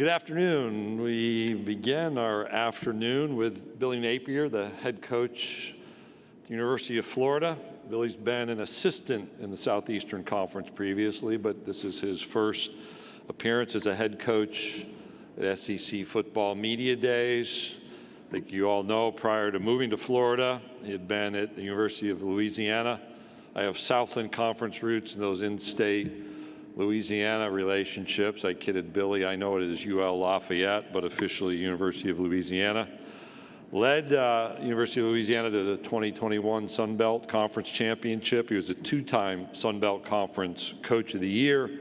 Good afternoon. We begin our afternoon with Billy Napier, the head coach at the University of Florida. Billy's been an assistant in the Southeastern Conference previously, but this is his first appearance as a head coach at SEC Football Media Days. I think you all know prior to moving to Florida, he had been at the University of Louisiana. I have Southland Conference roots and those in-state Louisiana relationships. I kidded Billy, I know it is UL Lafayette, but officially University of Louisiana. Led University of Louisiana to the 2021 Sun Belt Conference Championship. He was a two-time Sun Belt Conference Coach of the Year.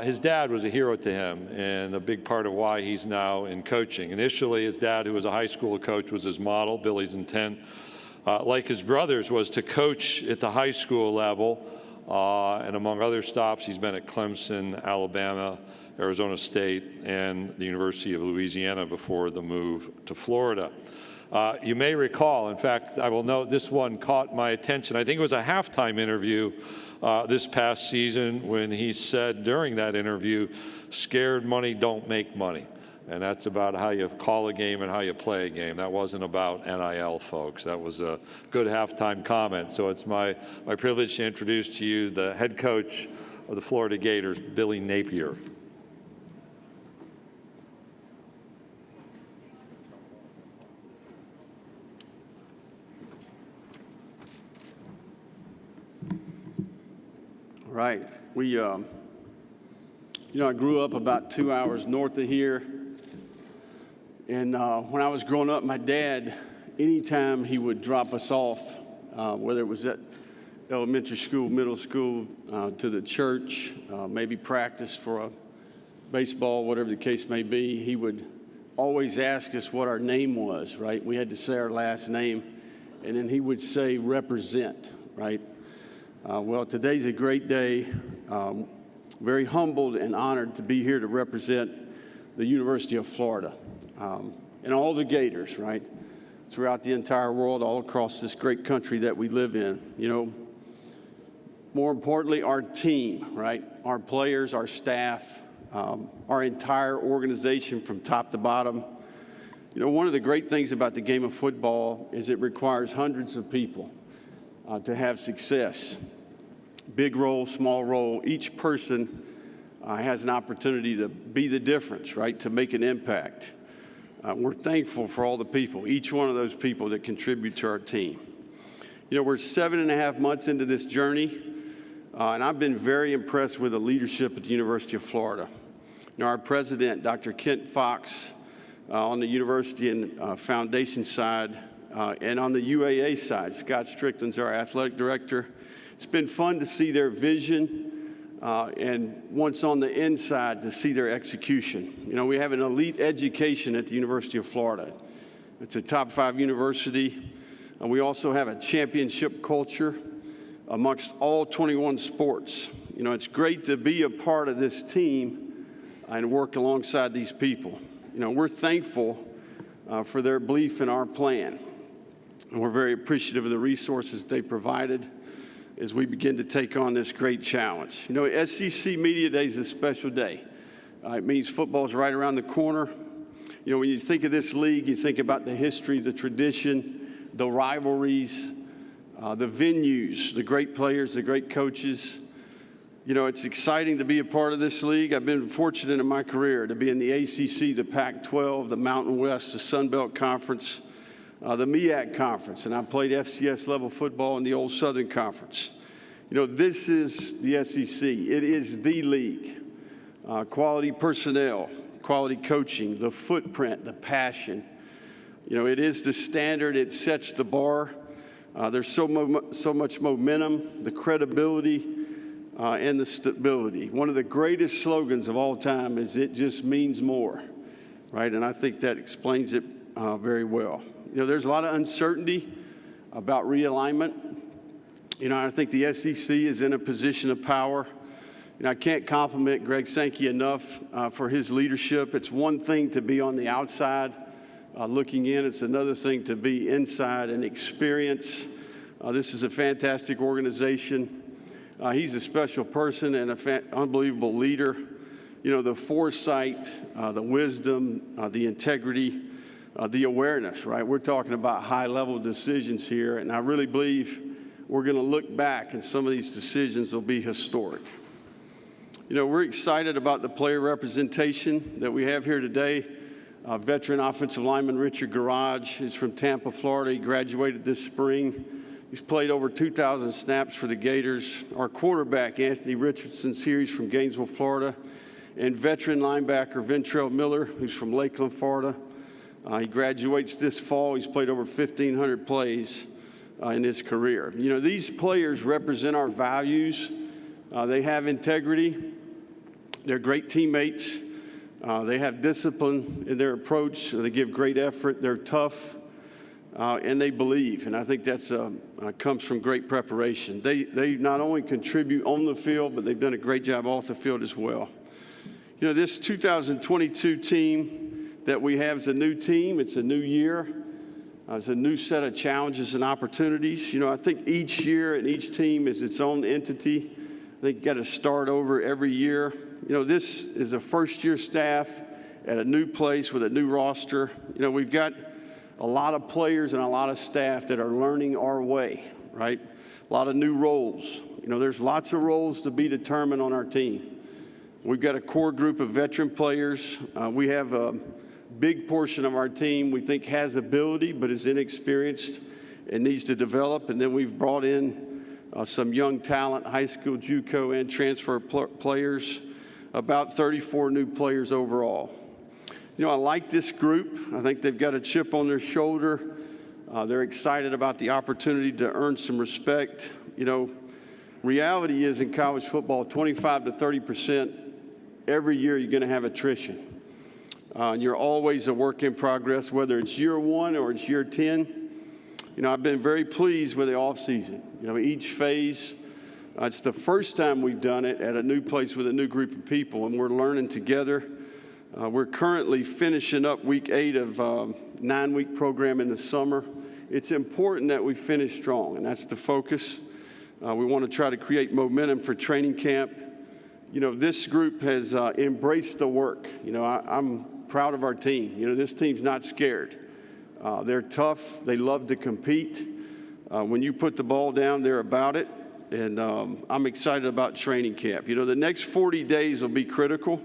His dad was a hero to him and a big part of why he's now in coaching. Initially, his dad, who was a high school coach, was his model. Billy's intent, like his brothers, was to coach at the high school level. And among other stops, he's been at Clemson, Alabama, Arizona State, and the University of Louisiana before the move to Florida. You may recall, in fact, I will note this one caught my attention. I think it was a halftime interview this past season when he said during that interview, "Scared money don't make money." And that's about how you call a game and how you play a game. That wasn't about NIL, folks. That was a good halftime comment. So it's my privilege to introduce to you the head coach of the Florida Gators, Billy Napier. All right. I grew up about 2 hours north of here. And when I was growing up, my dad, anytime he would drop us off, whether it was at elementary school, middle school, to the church, maybe practice for a baseball, whatever the case may be, he would always ask us what our name was, right? We had to say our last name, and then he would say, "Represent," right? Well, today's a great day. Very humbled and honored to be here to represent the University of Florida and all the Gators, right? Throughout the entire world, all across this great country that we live in. You know, more importantly, our team, right? Our players, our staff, our entire organization from top to bottom. You know, one of the great things about the game of football is it requires hundreds of people to have success. Big role, small role, each person has an opportunity to be the difference, right? To make an impact. We're thankful for all the people, each one of those people that contribute to our team. You know, we're 7.5 months into this journey, and I've been very impressed with the leadership at the University of Florida. You know, our president, Dr. Kent Fox, on the university and foundation side, and on the UAA side, Scott Strickland's our athletic director. It's been fun to see their vision, and once on the inside, to see their execution. You know, we have an elite education at the University of Florida. It's a top 5 university. And we also have a championship culture amongst all 21 sports. You know, it's great to be a part of this team and work alongside these people. You know, we're thankful for their belief in our plan. And we're very appreciative of the resources they provided as we begin to take on this great challenge. You know, SEC Media Day is a special day. It means football's right around the corner. You know, when you think of this league, you think about the history, the tradition, the rivalries, the venues, the great players, the great coaches. You know, it's exciting to be a part of this league. I've been fortunate in my career to be in the ACC, the Pac-12, the Mountain West, the Sun Belt Conference, the MEAC Conference, and I played FCS level football in the old Southern Conference. You know, this is the SEC. It is the league. Quality personnel, quality coaching, the footprint, the passion. You know, it is the standard. It sets the bar. There's so much momentum, the credibility, and the stability. One of the greatest slogans of all time is "It just means more," right? And I think that explains it very well. You know, there's a lot of uncertainty about realignment. You know, I think the SEC is in a position of power. You know, I can't compliment Greg Sankey enough for his leadership. It's one thing to be on the outside looking in. It's another thing to be inside and experience. This is a fantastic organization. He's a special person and an unbelievable leader. the foresight, the wisdom, the integrity, the awareness, right? We're talking about high-level decisions here, and I really believe we're going to look back, and some of these decisions will be historic. We're excited about the player representation that we have here today. Veteran offensive lineman Richard Garage is from Tampa, Florida. He graduated this spring. He's played over 2,000 snaps for the Gators. Our quarterback, Anthony Richardson's here. He's from Gainesville, Florida. And veteran linebacker Ventrell Miller, who's from Lakeland, Florida. He graduates this fall. He's played over 1,500 plays in his career. These players represent our values. They have integrity. They're great teammates. They have discipline in their approach. They give great effort. They're tough, and they believe. And I think that's comes from great preparation. They not only contribute on the field, but they've done a great job off the field as well. This 2022 team that we have is a new team. It's a new year. It's a new set of challenges and opportunities. I think each year and each team is its own entity. I think you got to start over every year. This is a first-year staff at a new place with a new roster. We've got a lot of players and a lot of staff that are learning our way, right? A lot of new roles. There's lots of roles to be determined on our team. We've got a core group of veteran players. We have a big portion of our team we think has ability but is inexperienced and needs to develop. And then we've brought in some young talent, high school, JUCO, and transfer players, about 34 new players overall. I like this group. I think they've got a chip on their shoulder. They're excited about the opportunity to earn some respect. Reality is in college football, 25 to 30% every year you're going to have attrition. And you're always a work in progress, whether it's year 1 or it's year 10. I've been very pleased with the offseason. Each phase, it's the first time we've done it at a new place with a new group of people, and we're learning together. We're currently finishing up week 8 of a 9-week program in the summer. It's important that we finish strong, and that's the focus. We want to try to create momentum for training camp. This group has embraced the work. I'm proud of our team. This team's not scared. They're tough. They love to compete. When you put the ball down, they're about it. And I'm excited about training camp. The next 40 days will be critical.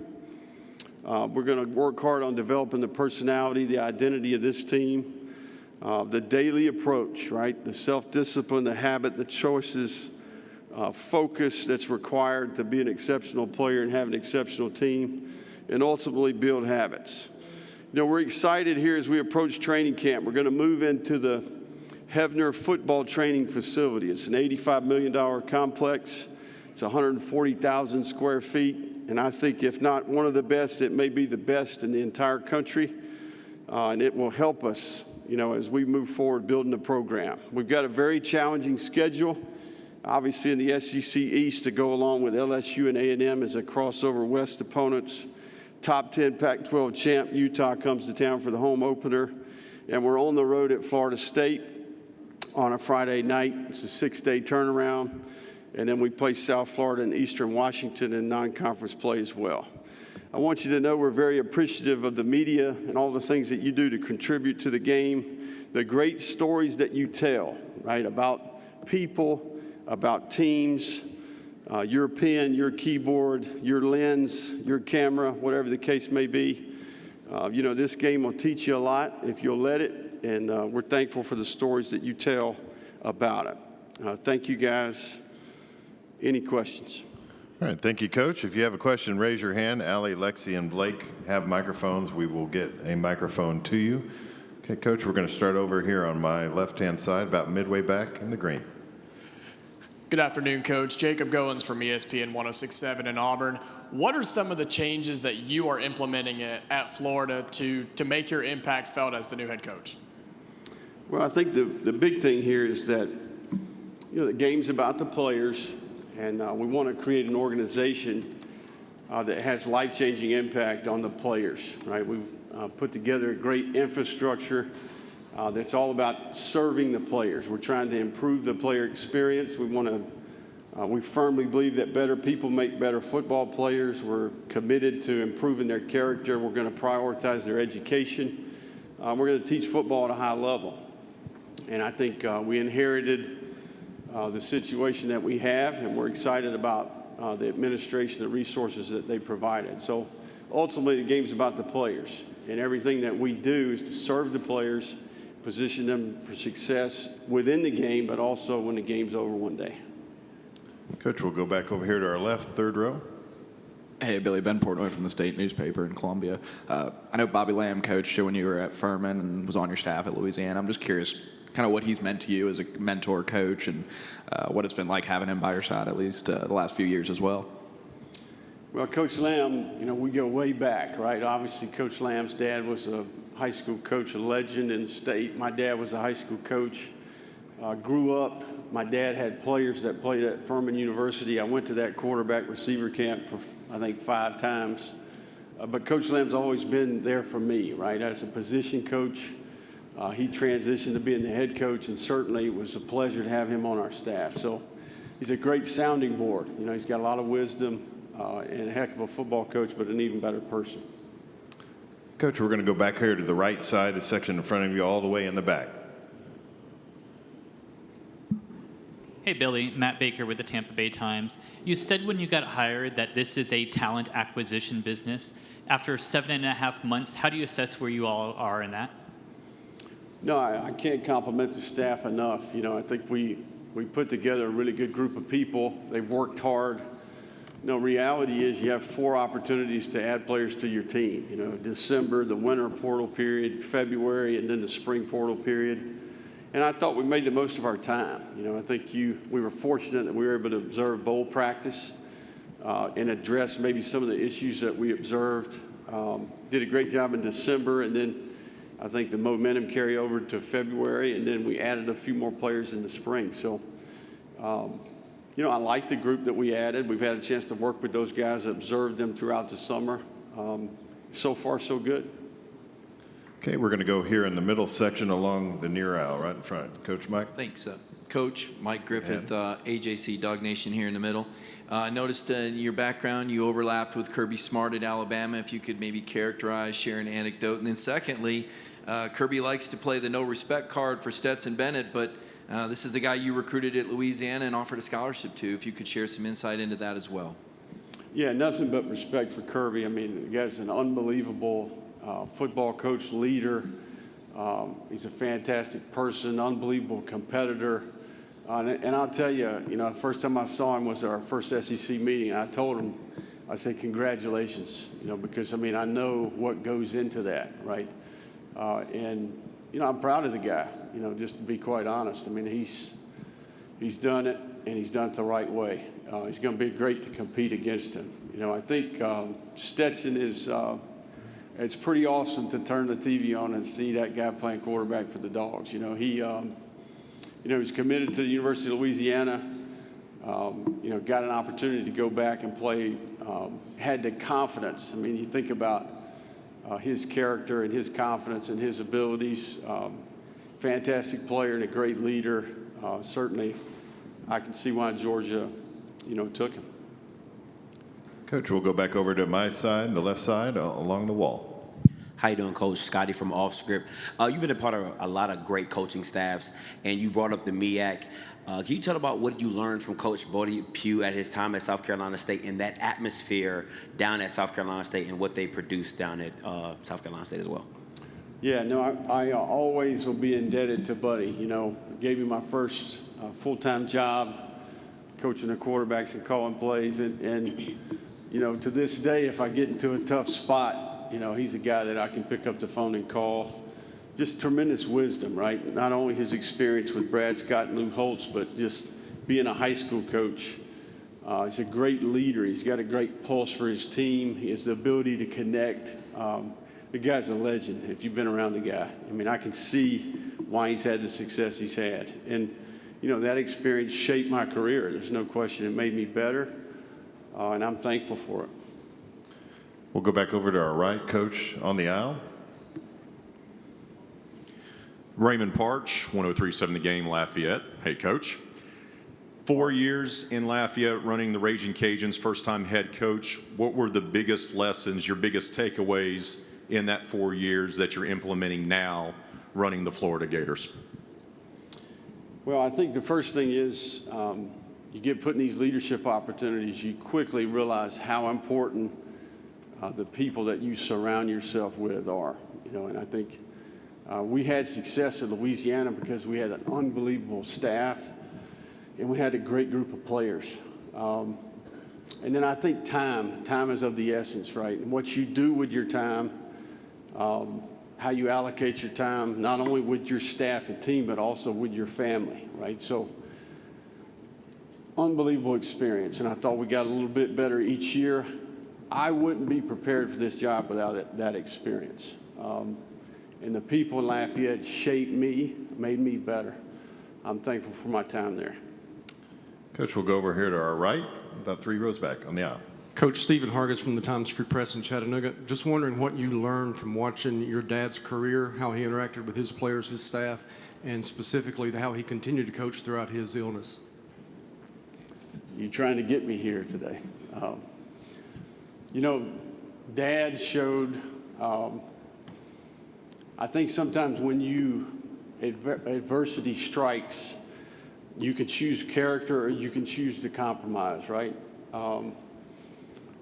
We're going to work hard on developing the personality, the identity of this team, the daily approach, right? The self-discipline, the habit, the choices, focus that's required to be an exceptional player and have an exceptional team, and ultimately build habits. We're excited here as we approach training camp. We're going to move into the Hefner football training facility. It's an $85 million complex. It's 140,000 square feet. And I think if not one of the best, it may be the best in the entire country. And it will help us, as we move forward building the program. We've got a very challenging schedule. Obviously in the SEC East to go along with LSU and A&M as a crossover West opponents. Top 10 Pac-12 champ Utah comes to town for the home opener. And we're on the road at Florida State on a Friday night. It's a 6-day turnaround. And then we play South Florida and Eastern Washington in non-conference play as well. I want you to know we're very appreciative of the media and all the things that you do to contribute to the game, the great stories that you tell, right, about people, about teams, your pen, your keyboard, your lens, your camera, whatever the case may be. This game will teach you a lot if you'll let it, and we're thankful for the stories that you tell about it. Thank you, guys. Any questions? All right, thank you, Coach. If you have a question, raise your hand. Allie, Lexi, and Blake have microphones. We will get a microphone to you. Okay, Coach, we're going to start over here on my left-hand side, about midway back in the green. Good afternoon, Coach. Jacob Goins from ESPN 106.7 in Auburn. What are some of the changes that you are implementing at Florida to make your impact felt as the new head coach? Well, I think the big thing here is that, the game's about the players, and we want to create an organization that has life-changing impact on the players, right? We've put together a great infrastructure that's all about serving the players. We're trying to improve the player experience. We want We firmly believe that better people make better football players. We're committed to improving their character. We're going to prioritize their education. We're going to teach football at a high level. And I think we inherited the situation that we have, and we're excited about the administration, the resources that they provided. So ultimately, the game's about the players, and everything that we do is to serve the players, position them for success within the game, but also when the game's over one day. Coach, we'll go back over here to our left, third row. Hey, Billy, Ben Portnoy from the State newspaper in Columbia. I know Bobby Lamb coached you when you were at Furman and was on your staff at Louisiana. I'm just curious kind of what he's meant to you as a mentor coach and what it's been like having him by your side at least the last few years as well. Well, Coach Lamb, we go way back, right? Obviously, Coach Lamb's dad was a high school coach, a legend in the state. My dad was a high school coach. Grew up, my dad had players that played at Furman University. I went to that quarterback receiver camp for, I think, 5 times. But Coach Lamb's always been there for me, right? As a position coach, he transitioned to being the head coach, and certainly it was a pleasure to have him on our staff. So he's a great sounding board. He's got a lot of wisdom and a heck of a football coach, but an even better person. Coach, we're going to go back here to the right side, the section in front of you, all the way in the back. Hey, Billy, Matt Baker with the Tampa Bay Times. You said when you got hired that this is a talent acquisition business. After 7.5 months, how do you assess where you all are in that? No, I can't compliment the staff enough. I think we put together a really good group of people. They've worked hard. Reality is you have 4 opportunities to add players to your team. December, the winter portal period, February, and then the spring portal period. And I thought we made the most of our time. I think we were fortunate that we were able to observe bowl practice and address maybe some of the issues that we observed. Did a great job in December, and then I think the momentum carried over to February, and then we added a few more players in the spring. So, I like the group that we added. We've had a chance to work with those guys, observe them throughout the summer. So far, so good. Okay, we're going to go here in the middle section along the near aisle, right in front. Coach Mike. Thanks, Coach. Mike Griffith, AJC Dog Nation here in the middle. I noticed in your background you overlapped with Kirby Smart at Alabama. If you could maybe characterize, share an anecdote. And then secondly, Kirby likes to play the no respect card for Stetson Bennett, but this is a guy you recruited at Louisiana and offered a scholarship to. If you could share some insight into that as well. Yeah, nothing but respect for Kirby. I mean, the guy's an unbelievable football coach, leader. He's a fantastic person, unbelievable competitor. And I'll tell you, the first time I saw him was at our first SEC meeting. I told him, I said, congratulations, because, I know what goes into that, right? And I'm proud of the guy, just to be quite honest. He's done it, and he's done it the right way. He's going to be great to compete against him. I think Stetson is it's pretty awesome to turn the TV on and see that guy playing quarterback for the Dogs. He's committed to the University of Louisiana. Got an opportunity to go back and play. Had the confidence. You think about his character and his confidence and his abilities. Fantastic player and a great leader. Certainly, I can see why Georgia, took him. Coach, we'll go back over to my side, the left side, along the wall. How you doing, Coach? Scotty from Off Script. You've been a part of a lot of great coaching staffs, and you brought up the MEAC. Can you tell about what you learned from Coach Bodie Pugh at his time at South Carolina State and that atmosphere down at South Carolina State and what they produced down at South Carolina State as well? Yeah, no, I always will be indebted to Buddy. Gave me my first full-time job coaching the quarterbacks and calling plays. And to this day, if I get into a tough spot, he's a guy that I can pick up the phone and call. Just tremendous wisdom, right? Not only his experience with Brad Scott and Lou Holtz, but just being a high school coach. He's a great leader. He's got a great pulse for his team. He has the ability to connect. The guy's a legend if you've been around the guy. I can see why he's had the success he's had. And, that experience shaped my career. There's no question. It made me better, and I'm thankful for it. We'll go back over to our right, Coach, on the aisle. Raymond Parch, 103.7 The Game, Lafayette. Hey, Coach. 4 years in Lafayette running the Raging Cajuns, first-time head coach. What were the biggest lessons, your biggest takeaways in that 4 years that you're implementing now running the Florida Gators? Well, I think the first thing is you get put in these leadership opportunities, you quickly realize how important the people that you surround yourself with are. And I think we had success in Louisiana because we had an unbelievable staff and we had a great group of players. And then I think time is of the essence, right? And what you do with your time, how you allocate your time, not only with your staff and team, but also with your family, right? So unbelievable experience. And I thought we got a little bit better each year. I wouldn't be prepared for this job without that experience. And the people in Lafayette shaped me, made me better. I'm thankful for my time there. Coach, we'll go over here to our right, about 3 rows back on the aisle. Coach Stephen Hargis from the Times Free Press in Chattanooga. Just wondering what you learned from watching your dad's career, how he interacted with his players, his staff, and specifically how he continued to coach throughout his illness. You're trying to get me here today. Dad showed, I think sometimes when adversity strikes, you can choose character or you can choose to compromise, right?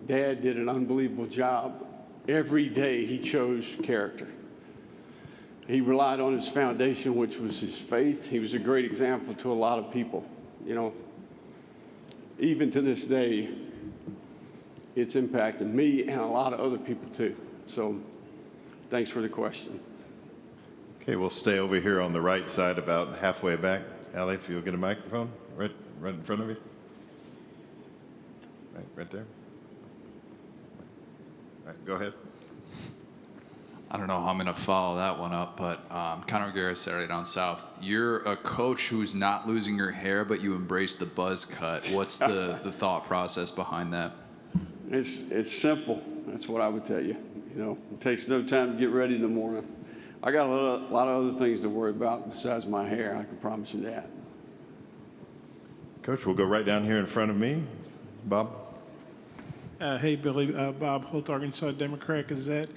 Dad did an unbelievable job. Every day he chose character. He relied on his foundation, which was his faith. He was a great example to a lot of people. Even to this day, it's impacted me and a lot of other people too. So thanks for the question. Okay, we'll stay over here on the right side, about halfway back. Allie, if you'll get a microphone, right in front of you. Right there. All right, go ahead. I don't know how I'm going to follow that one up, but Conor Garris, Saturday Down South. You're a coach who's not losing your hair, but you embrace the buzz cut. What's the thought process behind that? It's simple. That's what I would tell you. It takes no time to get ready in the morning. I got a lot of other things to worry about besides my hair. I can promise you that. Coach, we'll go right down here in front of me. Bob? Hey, Billy. Bob Holt, Arkansas Democrat Gazette.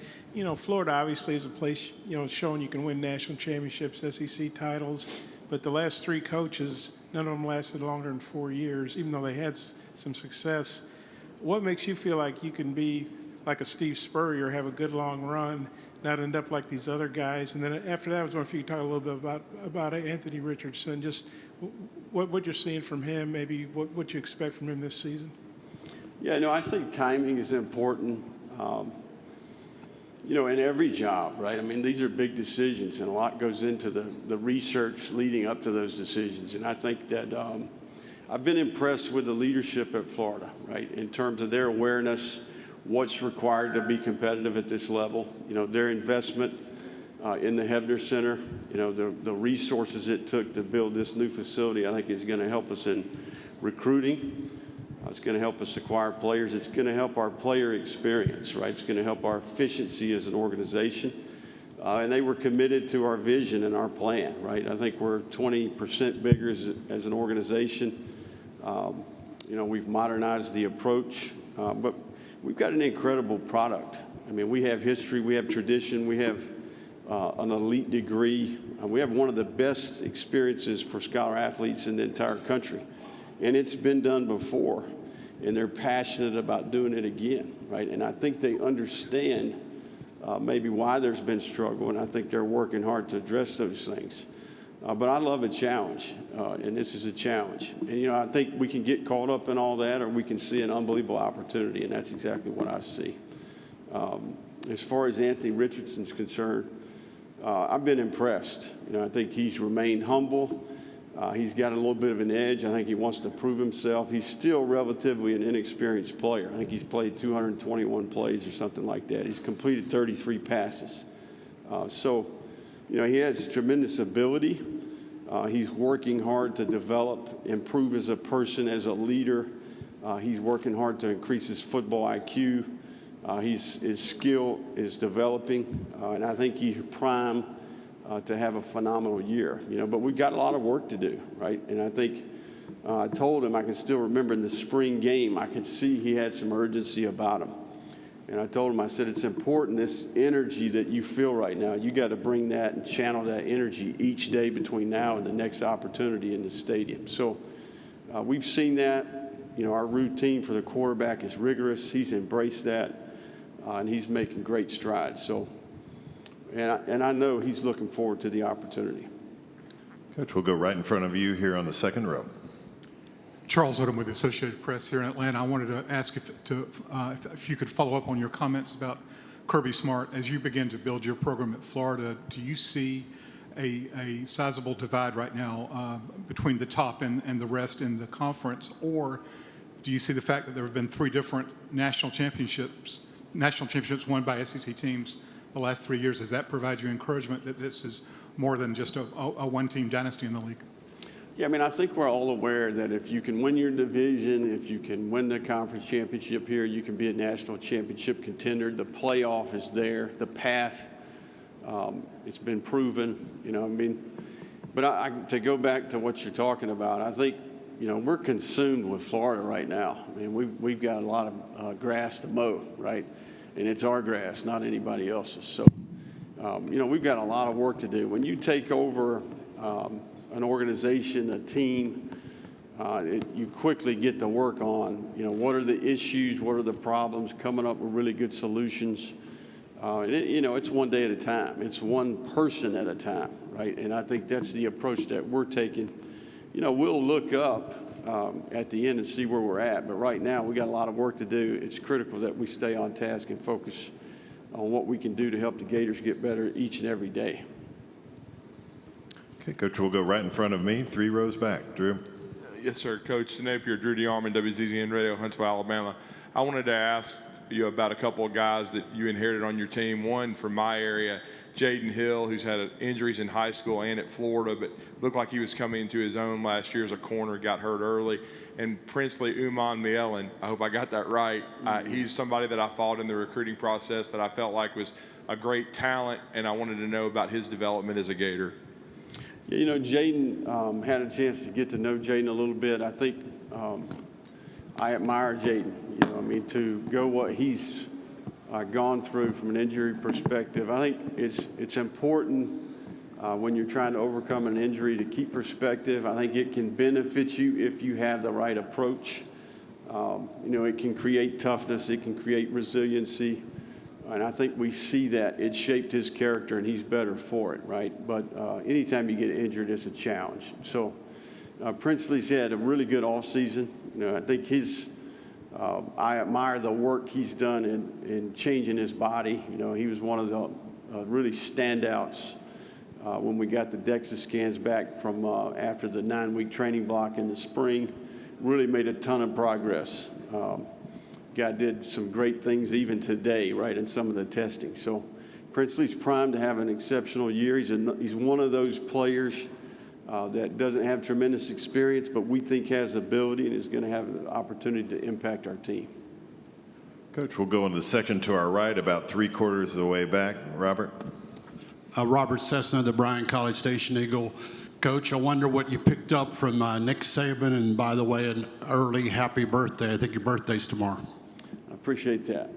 Florida obviously is a place, showing you can win national championships, SEC titles. But the last 3 coaches, none of them lasted longer than 4 years, even though they had some success. What makes you feel like you can be like a Steve Spurrier, have a good long run, not end up like these other guys? And then after that, I was wondering if you could talk a little bit about Anthony Richardson, just what you're seeing from him, maybe what you expect from him this season. Yeah, I think timing is important, in every job, right? I mean, these are big decisions, and a lot goes into the research leading up to those decisions. And I think that I've been impressed with the leadership at Florida, right, in terms of their awareness, what's required to be competitive at this level, their investment in the Hebner Center, the resources it took to build this new facility, I think is going to help us in recruiting. It's going to help us acquire players. It's going to help our player experience, right? It's going to help our efficiency as an organization. And they were committed to our vision and our plan, right? I think we're 20% bigger as an organization. We've modernized the approach, but we've got an incredible product. I mean, we have history, we have tradition, we have an elite degree. We have one of the best experiences for scholar athletes in the entire country. And it's been done before, and they're passionate about doing it again, right? And I think they understand maybe why there's been struggle, and I think they're working hard to address those things. But I love a challenge, and this is a challenge. And, I think we can get caught up in all that, or we can see an unbelievable opportunity, and that's exactly what I see. As far as Anthony Richardson's concerned, I've been impressed. I think he's remained humble. He's got a little bit of an edge. I think he wants to prove himself. He's still relatively an inexperienced player. I think he's played 221 plays or something like that. He's completed 33 passes. He has tremendous ability. He's working hard to develop, improve as a person, as a leader. He's working hard to increase his football IQ. His skill is developing, and I think he's prime to have a phenomenal year, but we've got a lot of work to do, right? And I think I told him, I can still remember in the spring game, I could see he had some urgency about him. And I told him, I said, it's important, this energy that you feel right now, you got to bring that and channel that energy each day between now and the next opportunity in the stadium. So we've seen that. You know, our routine for the quarterback is rigorous. He's embraced that, and he's making great strides. So, and I know he's looking forward to the opportunity. Coach, we'll go right in front of you here on the second row. Charles Odom with the Associated Press here in Atlanta. I wanted to ask if you could follow up on your comments about Kirby Smart. As you begin to build your program at Florida, do you see a sizable divide right now between the top and the rest in the conference, or do you see the fact that there have been 3 different national championships won by SEC teams the last 3 years? Does that provide you encouragement that this is more than just a one-team dynasty in the league? Yeah, I mean, I think we're all aware that if you can win your division, if you can win the conference championship here, you can be a national championship contender. The playoff is there. The path, it's been proven, you know, I mean. But to go back to what you're talking about, I think, you know, we're consumed with Florida right now. I mean, we've got a lot of grass to mow, right? And it's our grass, not anybody else's. So, you know, we've got a lot of work to do. When you take over an organization, a team, you quickly get to work on, you know, what are the issues, what are the problems, coming up with really good solutions. You know, it's one day at a time. It's one person at a time, right? And I think that's the approach that we're taking. You know, we'll look up at the end and see where we're at, but right now we got a lot of work to do. It's critical that we stay on task and focus on what we can do to help the Gators get better each and every day. Okay, Coach, we'll go right in front of me, 3 rows back. Drew. Yes, sir. Coach Napier, Drew DeArmond, WZZN Radio, Huntsville, Alabama. I wanted to ask you about a couple of guys that you inherited on your team. One from my area, Jaden Hill, who's had injuries in high school and at Florida, but looked like he was coming into his own last year as a corner, got hurt early. And Princely Uman Mielen, I hope I got that right. He's somebody that I followed in the recruiting process that I felt like was a great talent, and I wanted to know about his development as a Gator. You know, Jaden, had a chance to get to know Jaden a little bit. I think I admire Jaden. You know, I mean, to go what he's gone through from an injury perspective. I think it's important when you're trying to overcome an injury to keep perspective. I think it can benefit you if you have the right approach. You know, it can create toughness. It can create resiliency. And I think we see that it shaped his character, and he's better for it, right? But anytime you get injured, it's a challenge. So Princely's had a really good offseason. You know, I think I admire the work he's done in changing his body. You know, he was one of the really standouts when we got the DEXA scans back from after the 9-week training block in the spring. Really made a ton of progress. Guy did some great things even today, right, in some of the testing. So Princely's primed to have an exceptional year. He's one of those players that doesn't have tremendous experience, but we think has ability and is going to have an opportunity to impact our team. Coach, we'll go in the section to our right, about 3/4 of the way back. Robert. Robert Cessna, the Bryan College Station Eagle. Coach, I wonder what you picked up from Nick Saban, and by the way, an early happy birthday. I think your birthday's tomorrow. I appreciate that.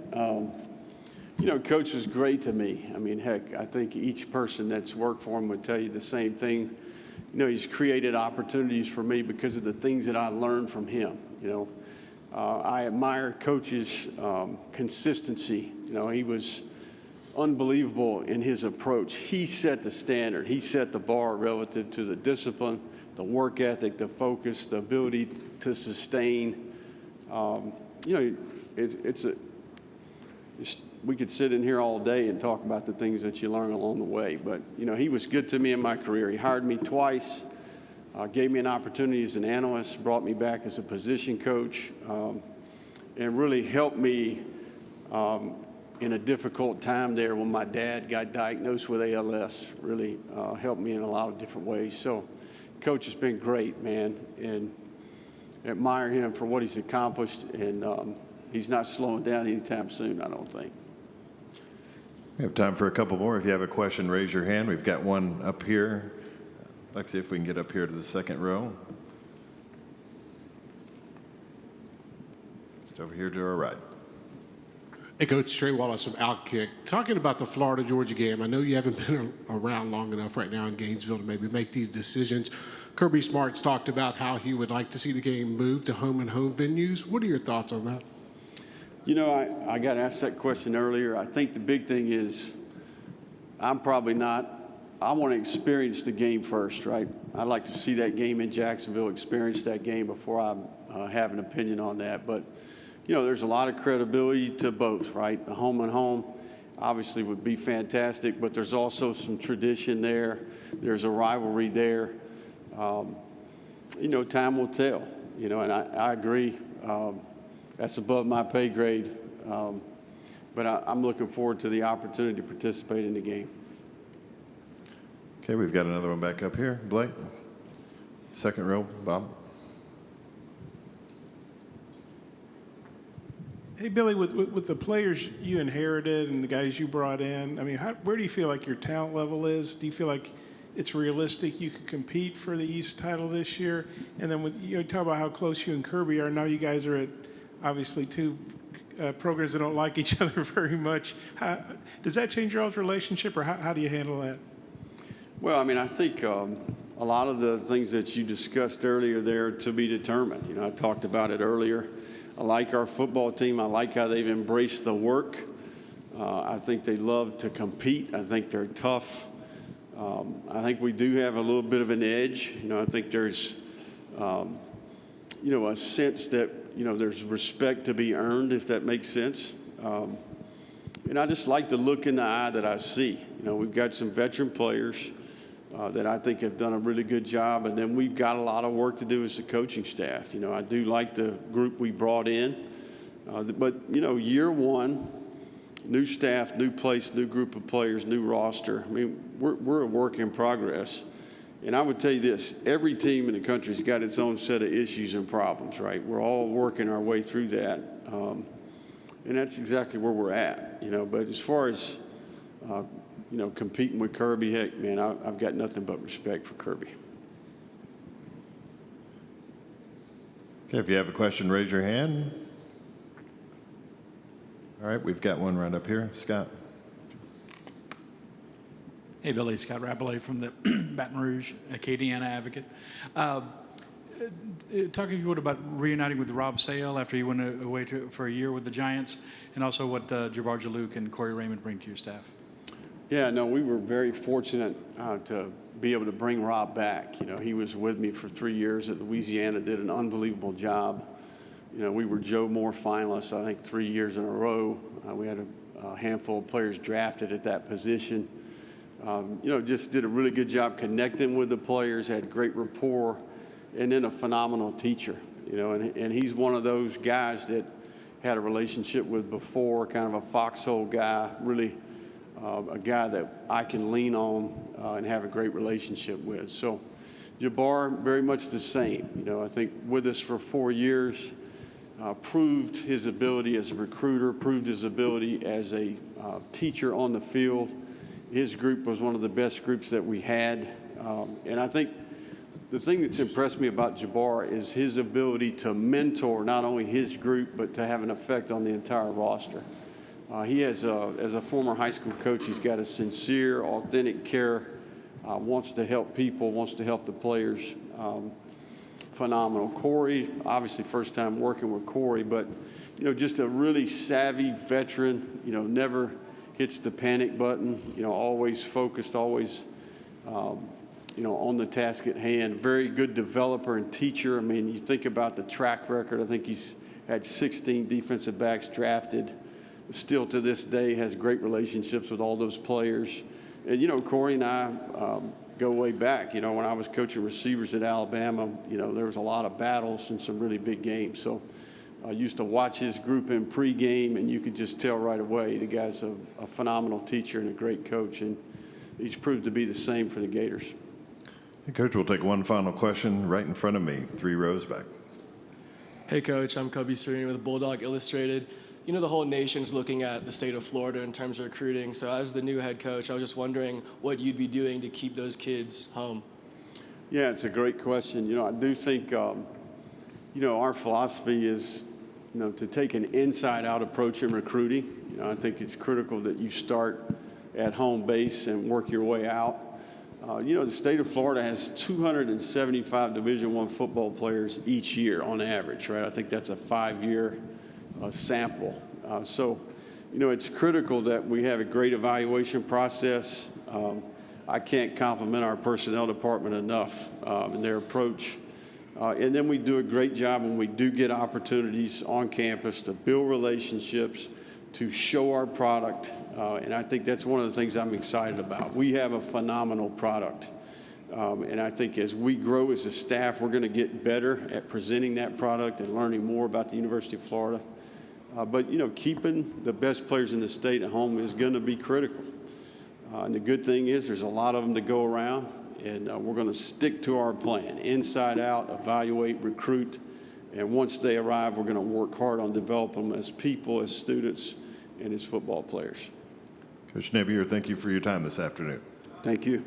You know, Coach was great to me. I mean, heck, I think each person that's worked for him would tell you the same thing. You know, he's created opportunities for me because of the things that I learned from him. You know, I admire Coach's consistency. You know, he was unbelievable in his approach. He set the standard. He set the bar relative to the discipline, the work ethic, the focus, the ability to sustain. You know, we could sit in here all day and talk about the things that you learn along the way. But, you know, he was good to me in my career. He hired me twice, gave me an opportunity as an analyst, brought me back as a position coach, and really helped me in a difficult time there when my dad got diagnosed with ALS. Really helped me in a lot of different ways. So Coach has been great, man, and admire him for what he's accomplished, and he's not slowing down anytime soon, I don't think. We have time for a couple more. If you have a question, raise your hand. We've got one up here. Let's see if we can get up here to the second row. over here to our right. Hey, Coach Trey Wallace from Outkick. Talking about the Florida-Georgia game, I know you haven't been around long enough right now in Gainesville to maybe make these decisions. Kirby Smart's talked about how he would like to see the game move to home and home venues. What are your thoughts on that? You know, I got asked that question earlier. I think the big thing is I'm probably not. I want to experience the game first, right? I'd like to see that game in Jacksonville, experience that game before I have an opinion on that. But, you know, there's a lot of credibility to both, right? The home and home obviously would be fantastic, but there's also some tradition there. There's a rivalry there. You know, time will tell, you know, and I agree. That's above my pay grade. But I'm looking forward to the opportunity to participate in the game. Okay, we've got another one back up here. Blake, second row, Bob. Hey, Billy, with the players you inherited and the guys you brought in, I mean, where do you feel like your talent level is? Do you feel like it's realistic you could compete for the East title this year? And then when you talk about how close you and Kirby are, now you guys are at obviously two programs that don't like each other very much. Does that change your all's relationship, or how do you handle that? Well, I mean, I think a lot of the things that you discussed earlier there to be determined. You know, I talked about it earlier. I like our football team. I like how they've embraced the work. I think they love to compete. I think they're tough. I think we do have a little bit of an edge. You know, I think there's, you know, a sense that, you know, there's respect to be earned, if that makes sense. And I just like the look in the eye that I see. You know, we've got some veteran players that I think have done a really good job, and then we've got a lot of work to do as a coaching staff. You know, I do like the group we brought in, but, you know, year one, new staff, new place, new group of players, new roster. I mean, we're a work in progress. And I would tell you this, every team in the country's got its own set of issues and problems, right? We're all working our way through that. And that's exactly where we're at, you know. But as far as, you know, competing with Kirby, heck, man, I've got nothing but respect for Kirby. Okay, if you have a question, raise your hand. All right, we've got one right up here. Scott. Hey, Billy. Scott Rapollet from the Baton Rouge Acadiana Advocate. Talking to you about reuniting with Rob Sale after you went away for a year with the Giants, and also what Jabbar Jalouk and Corey Raymond bring to your staff. Yeah, no, we were very fortunate to be able to bring Rob back. You know, he was with me for 3 years at Louisiana, did an unbelievable job. You know, we were Joe Moore finalists, I think, 3 years in a row. We had a handful of players drafted at that position. You know, just did a really good job connecting with the players, had great rapport, and then a phenomenal teacher. You know, and he's one of those guys that had a relationship with before, kind of a foxhole guy, really a guy that I can lean on and have a great relationship with. So Jabbar, very much the same. You know, I think with us for 4 years, proved his ability as a recruiter, proved his ability as a teacher on the field. His group was one of the best groups that we had. And I think the thing that's impressed me about Jabbar is his ability to mentor not only his group, but to have an effect on the entire roster. He has, as a former high school coach, he's got a sincere, authentic care, wants to help people, wants to help the players. Phenomenal. Corey, obviously first time working with Corey, but, you know, just a really savvy veteran, you know, never hits the panic button, you know, always focused, always, you know, on the task at hand. Very good developer and teacher. I mean, you think about the track record. I think he's had 16 defensive backs drafted. Still to this day has great relationships with all those players. And, you know, Corey and I go way back. You know, when I was coaching receivers at Alabama, you know, there was a lot of battles and some really big games. So I used to watch his group in pregame, and you could just tell right away the guy's a phenomenal teacher and a great coach, and he's proved to be the same for the Gators. Hey, Coach, we'll take one final question right in front of me, 3 rows back. Hey, Coach, I'm Kobe Serene with Bulldog Illustrated. You know, the whole nation's looking at the state of Florida in terms of recruiting. So as the new head coach, I was just wondering what you'd be doing to keep those kids home. Yeah, it's a great question. You know, I do think, you know, our philosophy is to take an inside-out approach in recruiting. I think it's critical that you start at home base and work your way out. The state of Florida has 275 Division I football players each year on average, right? I think that's a 5-year sample. So it's critical that we have a great evaluation process. I can't compliment our personnel department enough in their approach. And then we do a great job when we do get opportunities on campus to build relationships, to show our product. And I think that's one of the things I'm excited about. We have a phenomenal product. And I think as we grow as a staff, we're going to get better at presenting that product and learning more about the University of Florida. But keeping the best players in the state at home is going to be critical. And the good thing is there's a lot of them to go around, and we're going to stick to our plan, inside out, evaluate, recruit, and once they arrive, we're going to work hard on developing them as people, as students, and as football players. Coach Napier, thank you for your time this afternoon. Thank you.